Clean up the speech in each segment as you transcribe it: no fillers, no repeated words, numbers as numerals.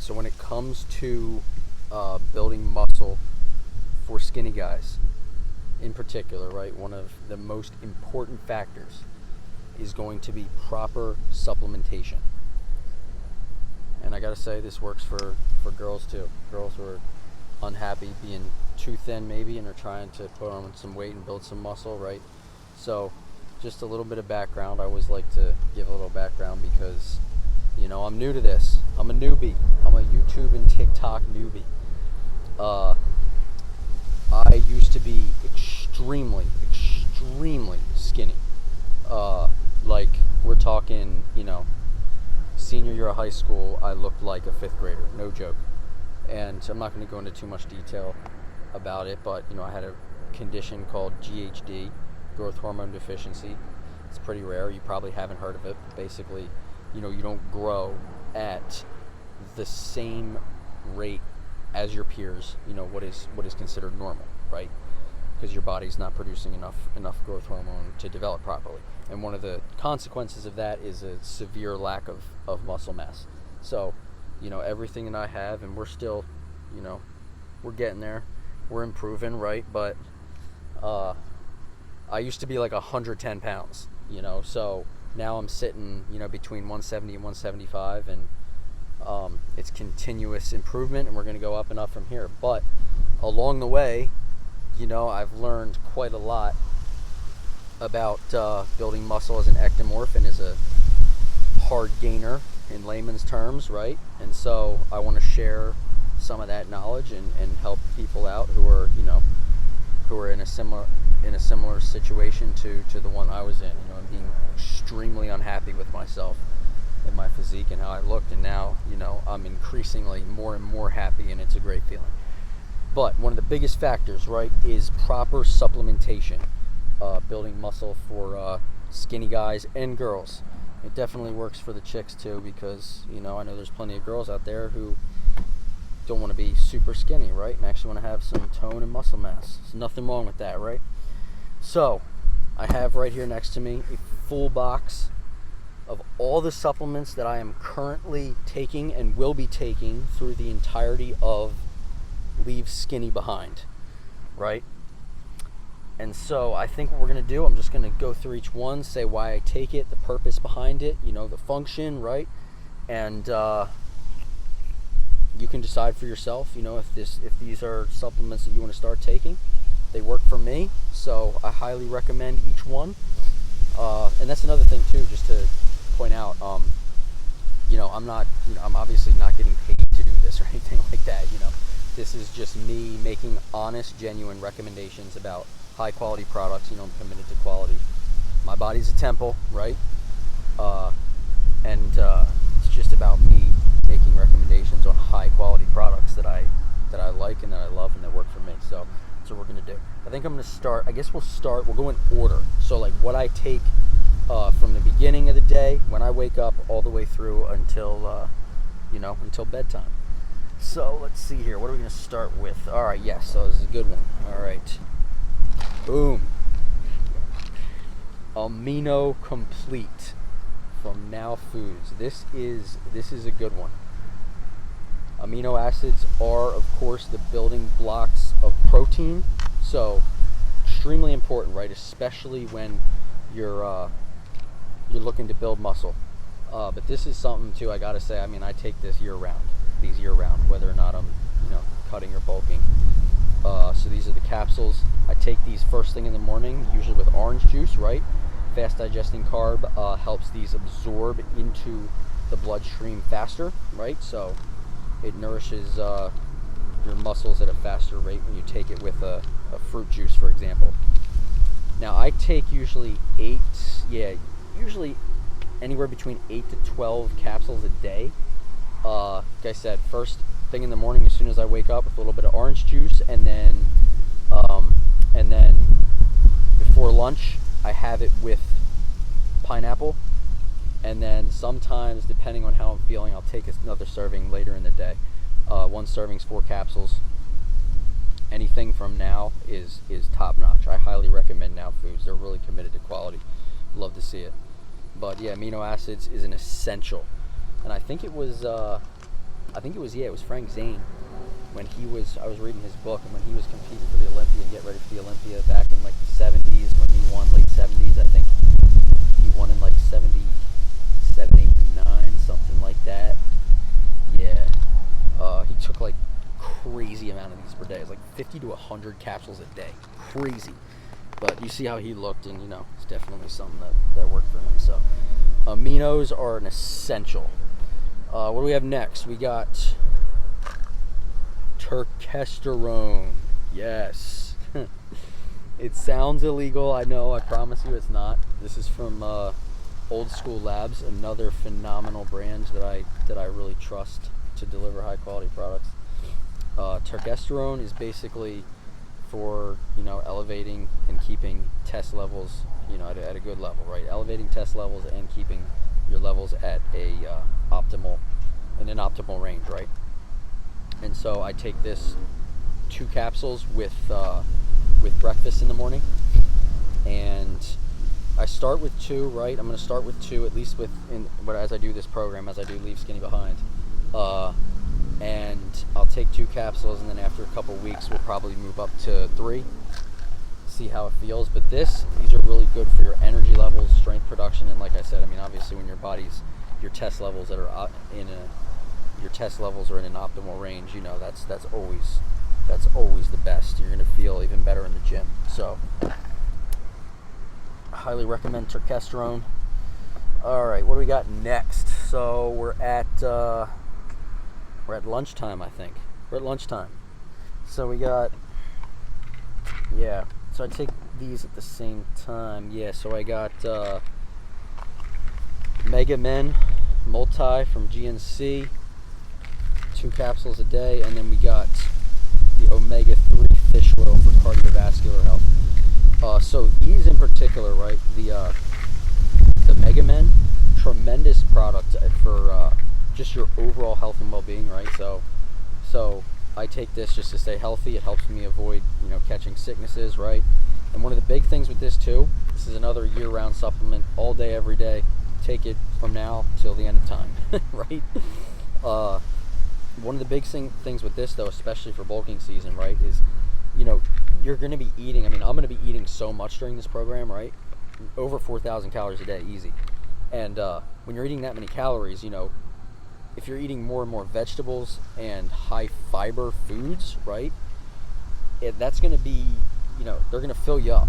so when it comes to building muscle for skinny guys in particular, right, one of the most important factors is going to be proper supplementation. And I gotta say, this works for girls too. Girls who are unhappy being too thin maybe and are trying to put on some weight and build some muscle, right? So just a little bit of background. I always like to give a little background because, you know, I'm new to this. I'm a newbie. I'm a YouTube and TikTok newbie. I used to be extremely skinny. Like, we're talking, you know, senior year of high school, I looked like a fifth grader, no joke. And I'm not going to go into too much detail about it, but, you know, I had a condition called GHD, growth hormone deficiency. It's pretty rare. You probably haven't heard of it. Basically, you know, you don't grow at the same rate as your peers, you know, what is considered normal, right? Because your body's not producing enough growth hormone to develop properly. And one of the consequences of that is a severe lack of muscle mass. So, you know, everything that I have, and we're still, you know, we're getting there, we're improving, right? But I used to be like 110 pounds, you know, so now I'm sitting, you know, between 170 and 175, and it's continuous improvement, and we're going to go up and up from here. But along the way, you know, I've learned quite a lot about building muscle as an ectomorph and as a hard gainer in layman's terms, right? And so I want to share some of that knowledge and help people out who are, you know, who are in a similar situation to the one I was in. You know, I'm being extremely unhappy with myself and my physique and how I looked, and now, you know, I'm increasingly more and more happy, and it's a great feeling. But one of the biggest factors, right, is proper supplementation, building muscle for skinny guys and girls. It definitely works for the chicks too, because, you know, I know there's plenty of girls out there who don't want to be super skinny, right, and actually want to have some tone and muscle mass. There's nothing wrong with that, right? So I have right here next to me a full box of all the supplements that I am currently taking and will be taking through the entirety of Leave Skinny Behind, right? And so I think what we're going to do, I'm just going to go through each one, say why I take it, the purpose behind it, you know, the function, right? And you can decide for yourself, you know, if these are supplements that you want to start taking. They work for me, so I highly recommend each one. And that's another thing too, just to point out, you know, I'm obviously not getting paid to do this or anything like that, you know. This is just me making honest, genuine recommendations about high quality products. You know, I'm committed to quality. My body's a temple, right? And it's just about me making recommendations on high quality products that I like and that I love and that work for me. So that's what we're gonna do. I think I'm gonna start. I guess we'll go in order. So like what I take from the beginning of the day when I wake up all the way through until until bedtime. So let's see here. What are we going to start with? All right, yes. So this is a good one. All right. Boom. Amino Complete from Now Foods. This is a good one. Amino acids are, of course, the building blocks of protein. So extremely important, right? Especially when you're looking to build muscle. But this is something too. I got to say. I mean, I take this year round. Whether or not I'm, you know, cutting or bulking. So these are the capsules. I take these first thing in the morning, usually with orange juice, right? Fast digesting carb helps these absorb into the bloodstream faster, right? So it nourishes your muscles at a faster rate when you take it with a fruit juice, for example. Now I take usually anywhere between 8 to 12 capsules a day. Like I said, first thing in the morning as soon as I wake up with a little bit of orange juice, and then before lunch I have it with pineapple, and then sometimes, depending on how I'm feeling, I'll take another serving later in the day. One serving's 4 capsules. Anything from Now is top notch. I highly recommend Now Foods. They're really committed to quality. Love to see it. But yeah, amino acids is an essential. And I think it was I think it was Frank Zane. I was reading his book, and when he was competing for the Olympia and get ready for the Olympia back in like the 70s, when he won late 70s, I think he won in like 77, 8, 9, something like that. Yeah. He took like crazy amount of these per day. It's like 50 to 100 capsules a day. Crazy. But you see how he looked, and it's definitely something that worked for him. So aminos are an essential. What do we have next? We got turkesterone. Yes. It sounds illegal, I know. I promise you it's not. This is from Old School Labs, another phenomenal brand that I really trust to deliver high quality products. Turkesterone is basically for elevating and keeping test levels at a good level, right? Elevating test levels and keeping your levels at a in an optimal range, right? And so I take this 2 capsules with breakfast in the morning, and I start with 2, right? I'm going to start with 2 at least as I do this program, as I do Leave Skinny Behind, and I'll take 2 capsules, and then after a couple weeks we'll probably move up to 3, see how it feels. But these are really good for your energy levels, strength production, and like I said, obviously when your test levels that are are in an optimal range, that's always the best. You're going to feel even better in the gym. So I highly recommend turkesterone. All right, what do we got next? So we're at lunchtime, I think. We're at lunchtime. So we got, so I take these at the same time. Yeah, so I got Mega Men Multi from GNC, 2 capsules a day, and then we got the omega-3 fish oil for cardiovascular health. So these in particular, right, the Mega Men, tremendous product for just your overall health and well-being, right? So I take this just to stay healthy. It helps me avoid catching sicknesses, right? And one of the big things with this too, this is another year-round supplement, all day, every day. Take it from now till the end of time, right? One of the big things with this though, especially for bulking season, right, is you're going to be eating. I'm going to be eating so much during this program, right? Over 4,000 calories a day, easy. And when you're eating that many calories, if you're eating more and more vegetables and high fiber foods, right, that's going to be, they're going to fill you up.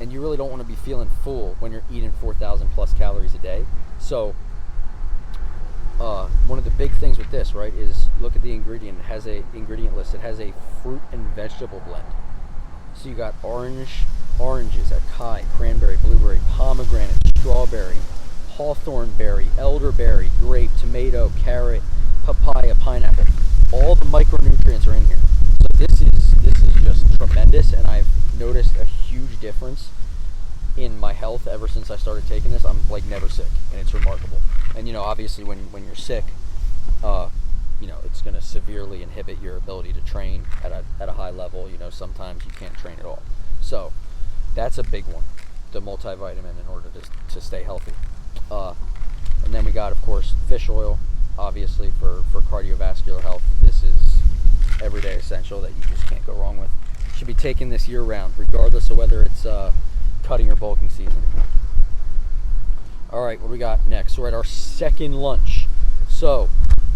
And you really don't want to be feeling full when you're eating 4,000 plus calories a day. So one of the big things with this, right, is look at the ingredient. It has a ingredient list. It has a fruit and vegetable blend. So you got oranges, acai, cranberry, blueberry, pomegranate, strawberry, hawthorn berry, elderberry, grape, tomato, carrot, papaya, pineapple. All the micronutrients are in here. So this is just tremendous, and I've noticed a huge difference in my health ever since I started taking this. I'm like never sick, and it's remarkable. And obviously when you're sick, it's going to severely inhibit your ability to train at a high level. Sometimes you can't train at all. So that's a big one, the multivitamin, in order to stay healthy. And then we got, of course, fish oil, obviously for cardiovascular health. This is everyday essential that you just can't go wrong with. Should be taking this year round, regardless of whether it's cutting or bulking season. All right, what do we got next? We're at our second lunch. So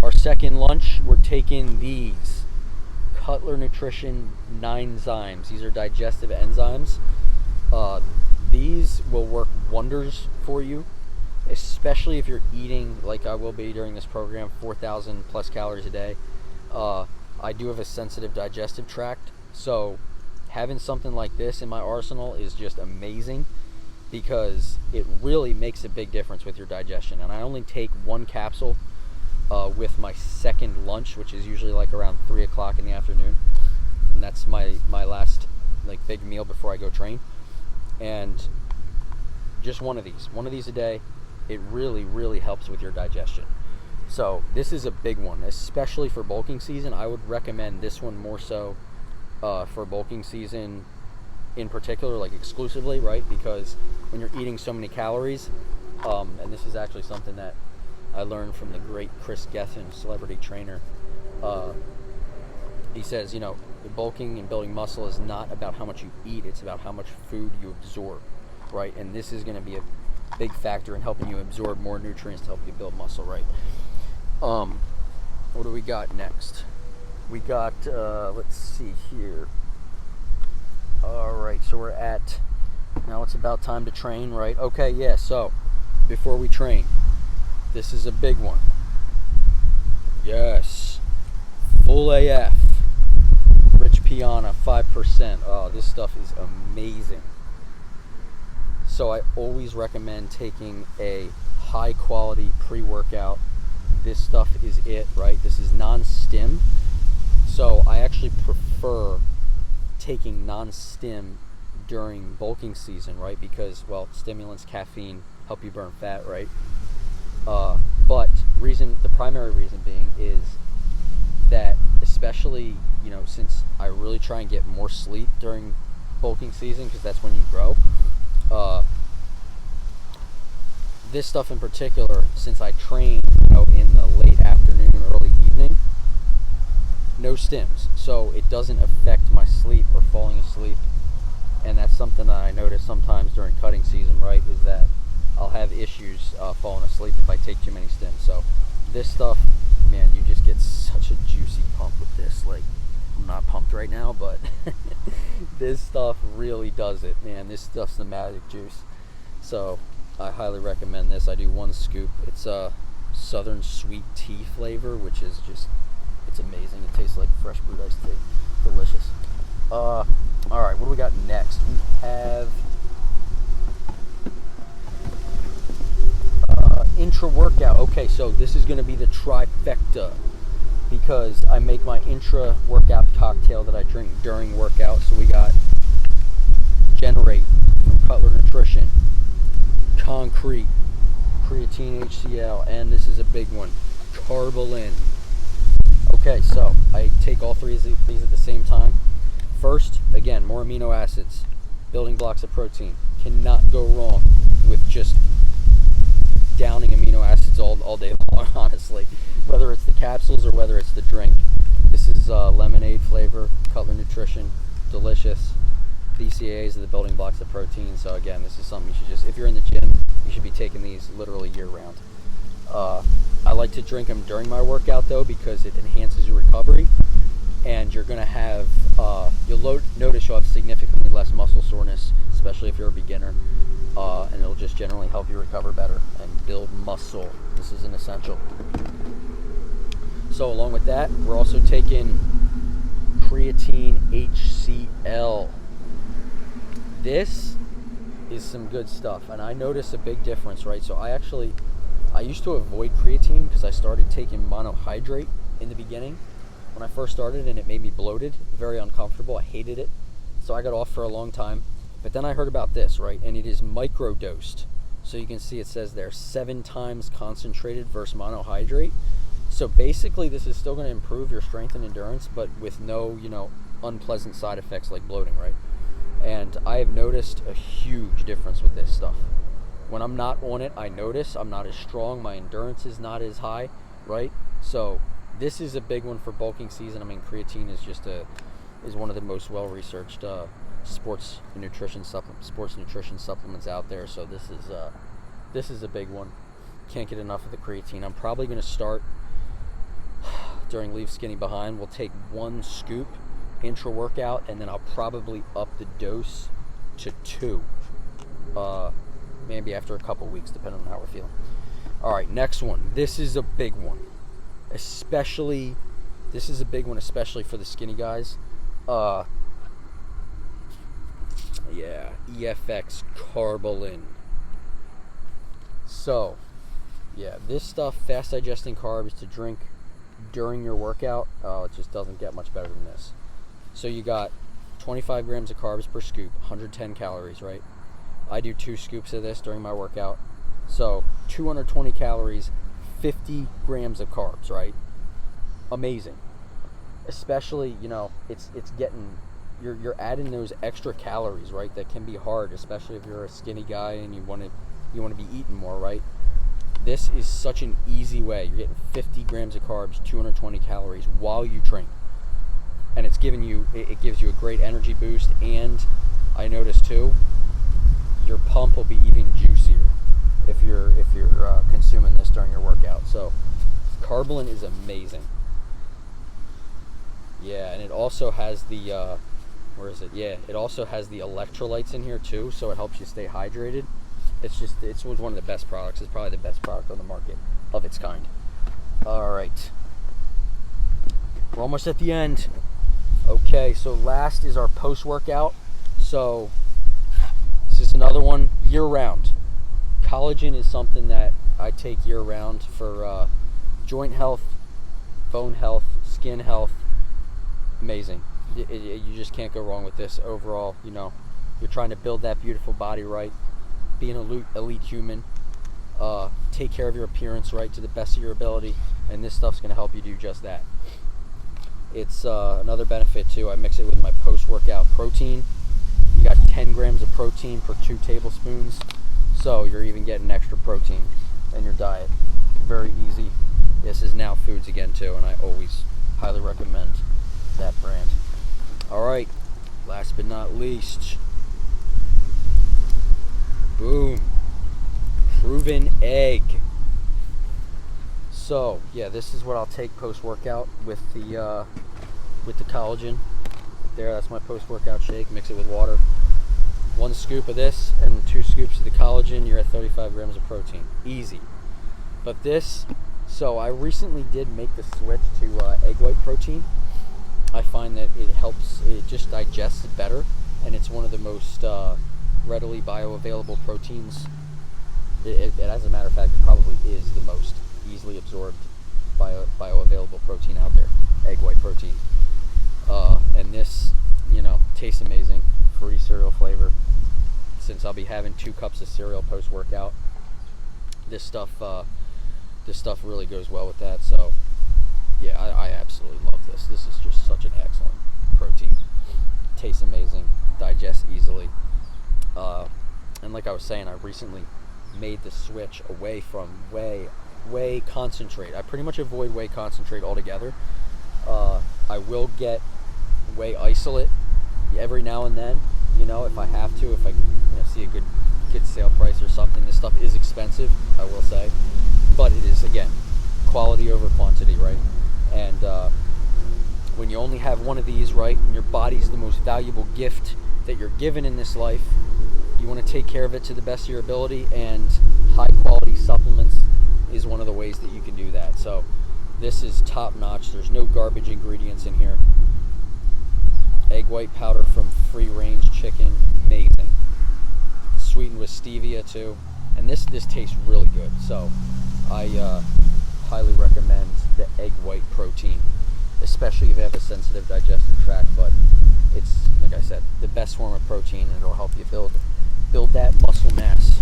our second lunch, we're taking these Cutler Nutrition 9zymes. These are digestive enzymes. These will work wonders for you, especially if you're eating, like I will be during this program, 4,000 plus calories a day. I do have a sensitive digestive tract, so having something like this in my arsenal is just amazing, because it really makes a big difference with your digestion. And I only take 1 capsule with my second lunch, which is usually like around 3 o'clock in the afternoon, and that's my last like big meal before I go train. And just one of these a day, it really helps with your digestion. So this is a big one, especially for bulking season. I would recommend this one more so for bulking season in particular, like exclusively, right? Because when you're eating so many calories, and this is actually something that I learned from the great Chris Gethin, celebrity trainer. He says, bulking and building muscle is not about how much you eat, it's about how much food you absorb, right? And this is going to be a big factor in helping you absorb more nutrients to help you build muscle, right? What do we got next? We got, let's see here. All right, so we're at, now it's about time to train, right? Okay, yeah, so before we train, this is a big one. Yes, full AF, Rich Piana, 5%. Oh, this stuff is amazing. So I always recommend taking a high quality pre-workout. This stuff is it, right? This is non-stim. So I actually prefer taking non-stim during bulking season, right? Because, well, stimulants, caffeine help you burn fat, right? But the primary reason being is that, especially, since I really try and get more sleep during bulking season, because that's when you grow. This stuff in particular, since I train, in the late afternoon, early evening, no stims, so it doesn't affect my sleep or falling asleep. And that's something that I notice sometimes during cutting season, right, is that I'll have issues falling asleep if I take too many stims. So this stuff, man, you just get such a juicy pump with this. Like, I'm not pumped right now, but this stuff really does it, man. This stuff's the magic juice. So I highly recommend this. I do 1 scoop. It's a Southern sweet tea flavor, which is just, it's amazing. It tastes like fresh brewed iced tea. Delicious. All right, what do we got next? We have intra-workout. Okay, so this is going to be the trifecta, because I make my intra-workout cocktail that I drink during workout. So we got Generate from Cutler Nutrition, Concrete, Creatine HCl, and this is a big one, Carbolin. Okay, so I take all 3 of these at the same time. First, again, more amino acids, building blocks of protein. Cannot go wrong with just downing amino acids all day long, honestly. Whether it's the capsules or whether it's the drink. This is lemonade flavor, Cutler Nutrition, delicious. BCAAs are the building blocks of protein. So again, this is something you should just, if you're in the gym, you should be taking these literally year round. I like to drink them during my workout though, because it enhances your recovery. And you're going to have, notice you'll have significantly less muscle soreness, especially if you're a beginner. And it'll just generally help you recover better and build muscle. This is an essential. So along with that, we're also taking Creatine HCl. This is some good stuff. And I notice a big difference, right? So I used to avoid creatine because I started taking monohydrate in the beginning when I first started, and it made me bloated, very uncomfortable. I hated it. So I got off for a long time. But then I heard about this, right? And it is microdosed. So you can see it says there 7 times concentrated versus monohydrate. So basically this is still going to improve your strength and endurance, but with no, unpleasant side effects like bloating, right? And I have noticed a huge difference with this stuff. When I'm not on it, I notice I'm not as strong. My endurance is not as high, right? So this is a big one for bulking season. I mean, creatine is is one of the most well-researched sports nutrition supplements out there. So this is a big one. Can't get enough of the creatine. I'm probably going to start during Leave Skinny Behind. We'll take 1 scoop intra workout, and then I'll probably up the dose to 2, maybe after a couple weeks, depending on how we're feeling. All right, next one. This is a big one, especially for the skinny guys. Yeah, EFX Carbolin. So, yeah, this stuff, fast digesting carbs to drink during your workout, it just doesn't get much better than this. So you got 25 grams of carbs per scoop, 110 calories, right? I do 2 scoops of this during my workout. So 220 calories, 50 grams of carbs, right? Amazing. Especially, it's getting, you're adding those extra calories, right? That can be hard, especially if you're a skinny guy and you want to be eating more, right? This is such an easy way. You're getting 50 grams of carbs, 220 calories while you train. And it's giving you, it gives you a great energy boost, and I noticed too, your pump will be even juicier if you're consuming this during your workout. So Carbolin is amazing. Yeah, and it also has the where is it? Yeah, it also has the electrolytes in here too, so it helps you stay hydrated. It's one of the best products. It's probably the best product on the market of its kind. All right, we're almost at the end. Okay, so last is our post-workout. So this is another one year-round. Collagen is something that I take year-round for joint health, bone health, skin health. Amazing. You just can't go wrong with this overall. You know, you're trying to build that beautiful body right, be an elite human, take care of your appearance right to the best of your ability, and this stuff's going to help you do just that. It's another benefit too. I mix it with my post-workout protein. You got 10 grams of protein per 2 tablespoons, so you're even getting extra protein in your diet. Very easy. This is Now Foods again too, and I always highly recommend that brand. All right, last but not least, boom, Proven Egg. So yeah, this is what I'll take post-workout with the collagen. There, that's my post-workout shake. Mix it with water. 1 scoop of this and 2 scoops of the collagen. You're at 35 grams of protein. Easy. But this, so I recently did make the switch to egg white protein. I find that it helps, it just digests better, and it's one of the most readily bioavailable proteins. As a matter of fact, it probably is the most easily absorbed bioavailable protein out there, egg white protein. And this, you know, tastes amazing, fruity cereal flavor. Since I'll be having 2 cups of cereal post-workout, this stuff really goes well with that. So yeah, I absolutely love this. This is just such an excellent protein. Tastes amazing, digests easily. And like I was saying, I recently made the switch away from whey concentrate. I pretty much avoid whey concentrate altogether. I will get whey isolate every now and then, you know, if I have to, if I see a good sale price or something. This stuff is expensive, I will say, but it is, again, quality over quantity, right? And when you only have one of these, right, and your body's the most valuable gift that you're given in this life, you want to take care of it to the best of your ability, and high quality supplements is one of the ways that you can do that. So this is top notch. There's no garbage ingredients in here. Egg white powder from free range chicken, amazing. Sweetened with stevia too, and this tastes really good. So I highly recommend the egg white protein, especially if you have a sensitive digestive tract. But it's, like I said, the best form of protein, and it'll help you build that muscle mass.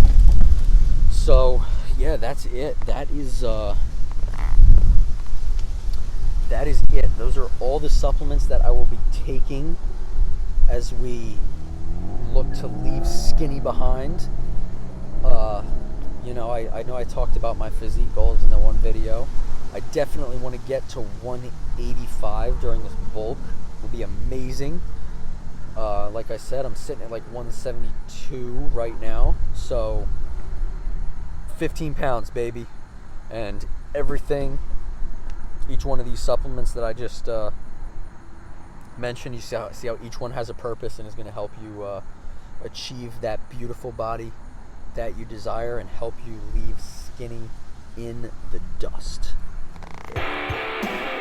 So yeah, that's it. That is it. Those are all the supplements that I will be taking as we look to leave skinny behind. I know I talked about my physique goals in the one video. I definitely want to get to 185 during this bulk. It will be amazing. Like I said, I'm sitting at like 172 right now, so 15 pounds, baby. And everything, each one of these supplements that I just mentioned, you see how each one has a purpose and is going to help you achieve that beautiful body that you desire and help you leave skinny in the dust. Yeah.